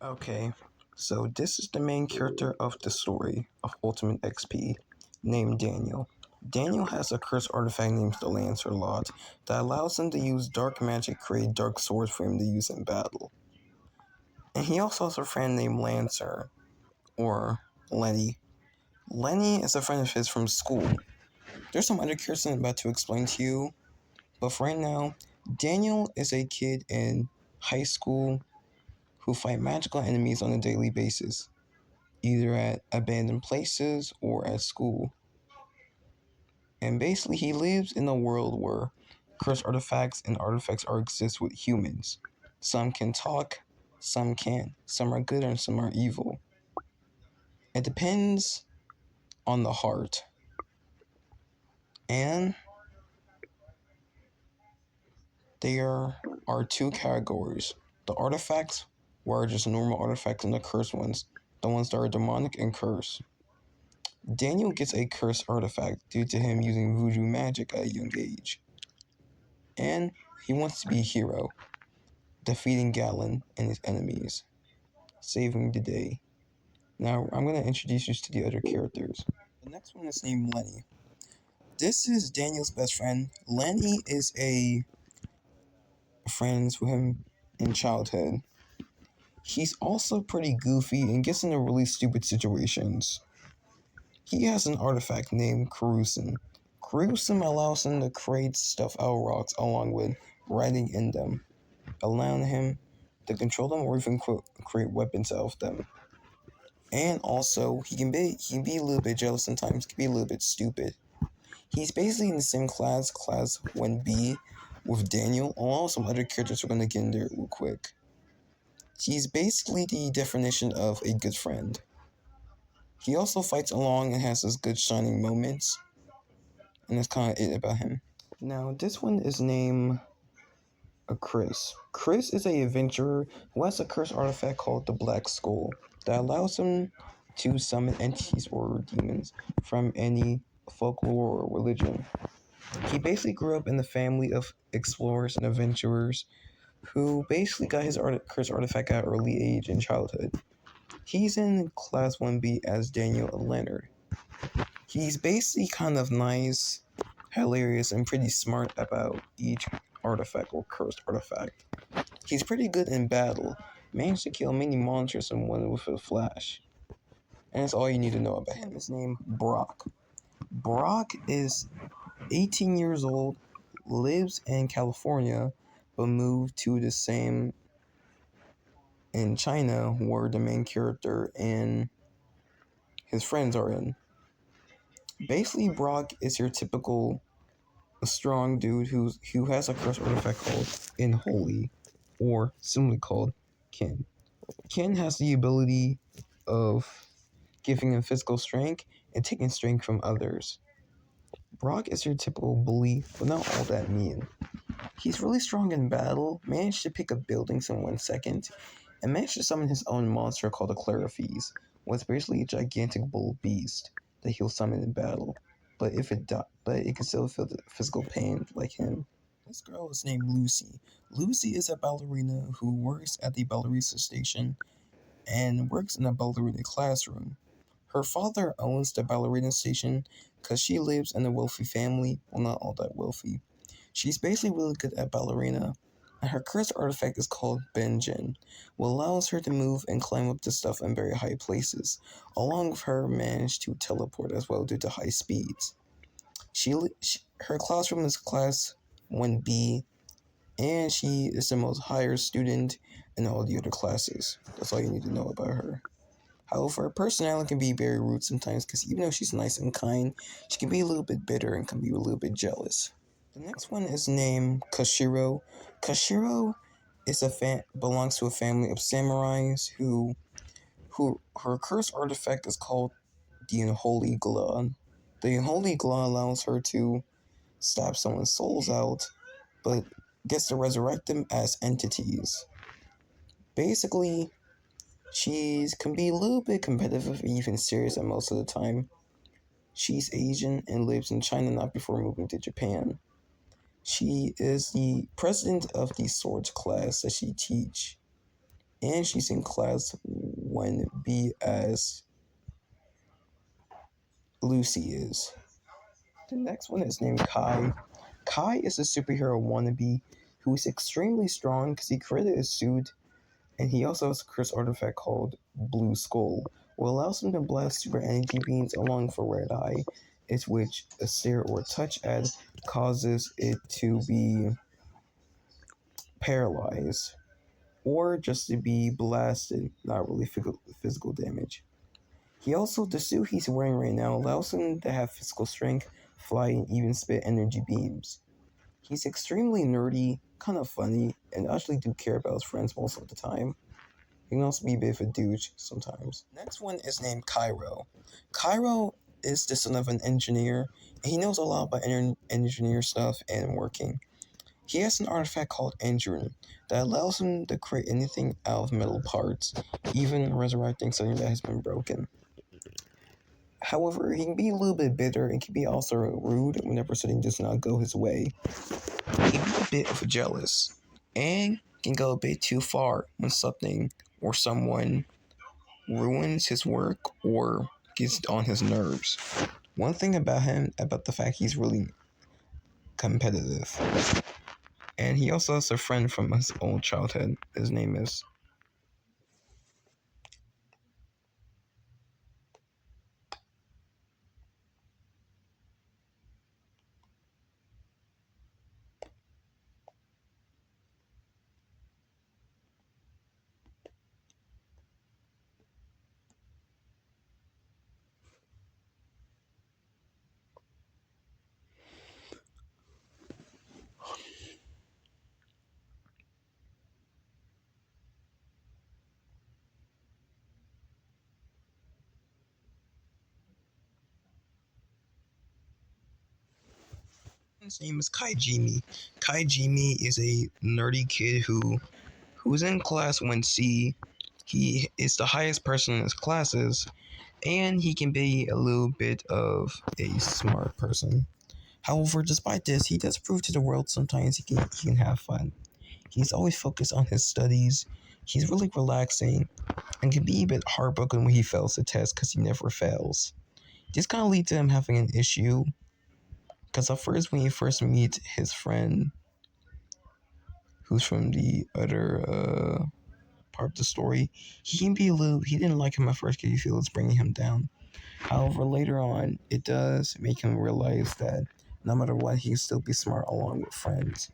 Okay, so this is the main character of the story of Ultimate XP, named Daniel. Daniel has a cursed artifact named the Lancer Lot that allows him to use dark magic, create dark swords for him to use in battle. And he also has a friend named Lancer, or Lenny. Lenny is a friend of his from school. There's some other characters I'm about to explain to you, but for right now, Daniel is a kid in high school who fight magical enemies on a daily basis, either at abandoned places or at school. And basically, he lives in a world where cursed artifacts and artifacts are exist with humans. Some can talk, some can't. Some are good and some are evil. It depends on the heart. And there are two categories. The artifacts, where are just normal artifacts, and the cursed ones, the ones that are demonic and cursed. Daniel gets a cursed artifact due to him using voodoo magic at a young age. And he wants to be a hero, defeating Galen and his enemies, saving the day. Now, I'm going to introduce you to the other characters. The next one is named Lenny. This is Daniel's best friend. Lenny is a friend with him in childhood. He's also pretty goofy and gets into really stupid situations. He has an artifact named Carusin. Carusin allows him to create stuff out of rocks along with writing in them, allowing him to control them or even create weapons out of them. And also, he can be a little bit jealous sometimes, can be a little bit stupid. He's basically in the same class 1B, with Daniel, along with some other characters we're going to get in there real quick. He's basically the definition of a good friend. He also fights along and has his good shining moments, and that's kind of it about him. Now, this one is named Chris. Chris is an adventurer who has a cursed artifact called the Black Skull that allows him to summon entities or demons from any folklore or religion. He basically grew up in the family of explorers and adventurers who basically got his cursed artifact at an early age in childhood. He's in class 1B as Daniel Leonard. He's basically kind of nice, hilarious, and pretty smart about each artifact or cursed artifact. He's pretty good in battle, managed to kill many monsters in one with a flash. And that's all you need to know about him. His name, Brock. Brock is 18 years old, lives in California, but moved to the same in China where the main character and his friends are in. Basically, Brock is your typical strong dude who has a cursed artifact called Unholy, or simply called Kin. Kin has the ability of giving him physical strength and taking strength from others. Brock is your typical bully, but not all that mean. He's really strong in battle, managed to pick up buildings in 1 second, and managed to summon his own monster called a Clarifes, which is basically a gigantic bull beast that he'll summon in battle. But it can still feel the physical pain like him. This girl is named Lucy. Lucy is a ballerina who works at the ballerina station and works in a ballerina classroom. Her father owns the ballerina station because she lives in a wealthy family, well, not all that wealthy. She's basically really good at ballerina, and her cursed artifact is called Benjin, which allows her to move and climb up to stuff in very high places, along with her manage to teleport as well due to high speeds. Her classroom is class 1B, and she is the most higher student in all the other classes. That's all you need to know about her. However, her personality can be very rude sometimes because even though she's nice and kind, she can be a little bit bitter and can be a little bit jealous. The next one is named Kashiro. Kashiro is belongs to a family of samurais who her cursed artifact is called the Unholy Glove. The Unholy Glove allows her to stab someone's souls out, but gets to resurrect them as entities. Basically, she can be a little bit competitive and even serious at most of the time. She's Asian and lives in China not before moving to Japan. She is the president of the swords class that she teach, and she's in class 1B as Lucy is. The next one is named Kai. Kai is a superhero wannabe who is extremely strong because he created a suit, and he also has a cursed artifact called Blue Skull, which allows him to blast super energy beams along with a red eye, is which a stare or touch at causes it to be paralyzed, or just to be blasted, not really physical damage. He also, the suit he's wearing right now allows him to have physical strength, fly, and even spit energy beams. He's extremely nerdy, kind of funny, and actually do care about his friends most of the time. He can also be a bit of a douche sometimes. Next one is named Cairo. Cairo is the son of an engineer, and he knows a lot about engineer stuff and working. He has an artifact called Endrune that allows him to create anything out of metal parts, even resurrecting something that has been broken. However, he can be a little bit bitter and can be also rude whenever something does not go his way. He can be a bit of a jealous and can go a bit too far when something or someone ruins his work or gets on his nerves. One thing about him, about the fact he's really competitive. And he also has a friend from his old childhood. His name is Kaijimi. Kaijimi is a nerdy kid who's in class 1C. He is the highest person in his classes, and he can be a little bit of a smart person. However, despite this, he does prove to the world sometimes he can have fun. He's always focused on his studies. He's really relaxing and can be a bit heartbroken when he fails a test because he never fails. This kind of leads to him having an issue because at first, when he first meets his friend, who's from the other part of the story, he can be a little. He didn't like him at first because he feels it's bringing him down. However, later on, it does make him realize that no matter what, he can still be smart along with friends.